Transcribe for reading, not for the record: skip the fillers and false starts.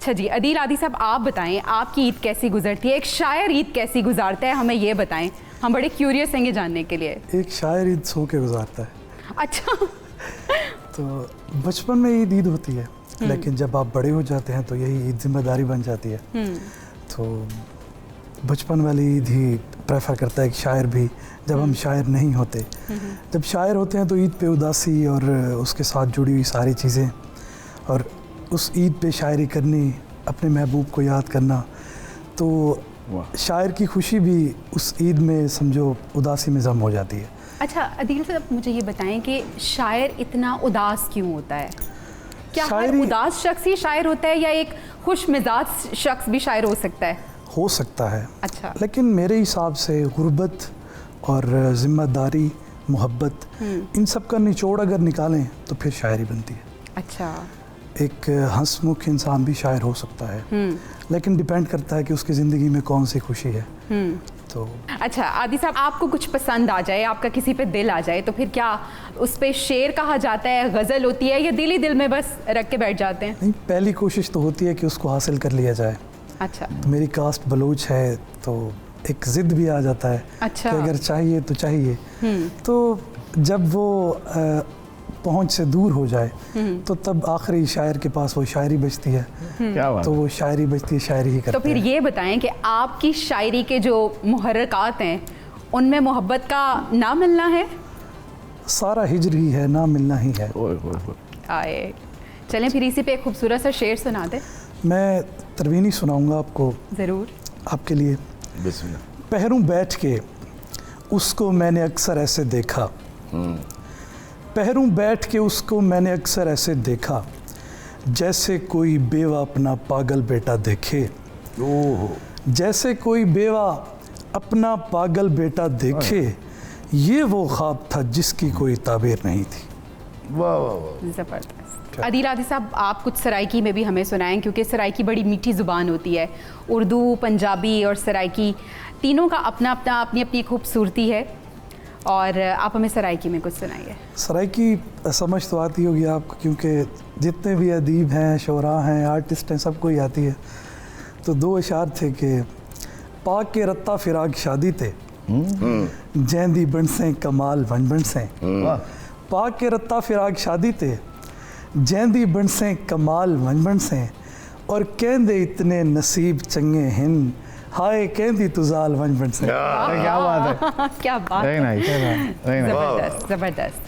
اچھا جی عدیل عادی صاحب آپ بتائیں آپ کی عید کیسی گزرتی ہے, ایک شاعر عید کیسی گزارتا ہے, ہمیں یہ بتائیں, ہم بڑے کیوریس ہیں یہ جاننے کے لیے. ایک شاعر عید سو کے گزارتا ہے. اچھا تو بچپن میں عید ہوتی ہے, لیکن جب آپ بڑے ہو جاتے ہیں تو یہی عید ذمہ داری بن جاتی ہے. تو بچپن والی عید ہی پریفر کرتا ہے ایک شاعر بھی, جب ہم شاعر نہیں ہوتے. جب شاعر ہوتے ہیں تو عید پہ اداسی اور اس کے ساتھ جڑی ہوئی ساری چیزیں, اور اس عید پہ شاعری کرنی, اپنے محبوب کو یاد کرنا, تو شاعر کی خوشی بھی اس عید میں سمجھو اداسی میں ضم ہو جاتی ہے. اچھا عدیل صاحب مجھے یہ بتائیں کہ شاعر اتنا اداس کیوں ہوتا ہے؟ کیا ہر اداس شخص ہی شاعر ہوتا ہے یا ایک خوش مزاج شخص بھی شاعر ہو سکتا ہے؟ ہو سکتا ہے. اچھا لیکن میرے حساب سے غربت اور ذمہ داری, محبت, ان سب کا نچوڑ اگر نکالیں تو پھر شاعری بنتی ہے. اچھا ایک ہنس مکھ انسان بھی شاعر ہو سکتا ہے, لیکن ڈیپینڈ کرتا ہے کہ اس کی زندگی میں کون سی خوشی ہے. تو اچھا عادی صاحب آپ کو کچھ پسند آ جائے, آپ کا کسی پہ دل آ جائے, تو پھر کیا اس پہ شعر کہا جاتا ہے, غزل ہوتی ہے, یا دل ہی دل میں بس رکھ کے بیٹھ جاتے ہیں؟ نہیں, پہلی کوشش تو ہوتی ہے کہ اس کو حاصل کر لیا جائے. اچھا تو میری کاسٹ بلوچ ہے تو ایک ضد بھی آ جاتا ہے اچھا کہ اگر چاہیے تو چاہیے. تو جب وہ پہنچ سے دور ہو جائے تو تب آخری شاعر کے پاس وہ شاعری بچتی ہے. کیا بات, تو وہ شاعری بچتی ہے, شاعری ہی کرتا ہے. تو پھر یہ بتائیں کہ آپ کی شاعری کے جو محرکات ہیں ان میں محبت کا نہ ملنا ہے؟ سارا ہجر ہی ہے, نہ ملنا ہی ہے. آئے چلیں پھر اسی پہ ایک خوبصورت سا شعر سنا دیں. میں تروینی سناؤں گا آپ کو, ضرور. آپ کے لیے. بسم اللہ. پہروں بیٹھ کے اس کو میں نے اکثر ایسے دیکھا, پہروں بیٹھ کے اس کو میں نے اکثر ایسے دیکھا, جیسے کوئی بیوہ اپنا پاگل بیٹا دیکھے. جیسے کوئی بیوہ اپنا پاگل بیٹا دیکھے, یہ وہ خواب تھا جس کی کوئی تعبیر نہیں تھی. زبردست. عدیل عادی صاحب آپ کچھ سرائکی میں بھی ہمیں سنائیں, کیونکہ سرائکی بڑی میٹھی زبان ہوتی ہے. اردو, پنجابی اور سرائکی تینوں کا اپنا اپنا اپنی اپنی خوبصورتی ہے, اور آپ ہمیں سرائکی میں کچھ سنائیے. سرائکی سمجھ تو آتی ہوگی آپ کو, کیونکہ جتنے بھی ادیب ہیں, شعراء ہیں, آرٹسٹ ہیں, سب کو ہی آتی ہے. تو دو اشعار تھے کہ پاک کے رتا فراق شادی تے, جیندی بنسیں کمال ون بنسیں. پاک کے رتا فراق شادی تے, جیندی بنسیں کمال ون بنسیں, اور کہندے اتنے نصیب چنگے ہن, ہائے کہندی تزال ون بنسیں. کیا بات ہے, کیا بات ہے, زبردست زبردست.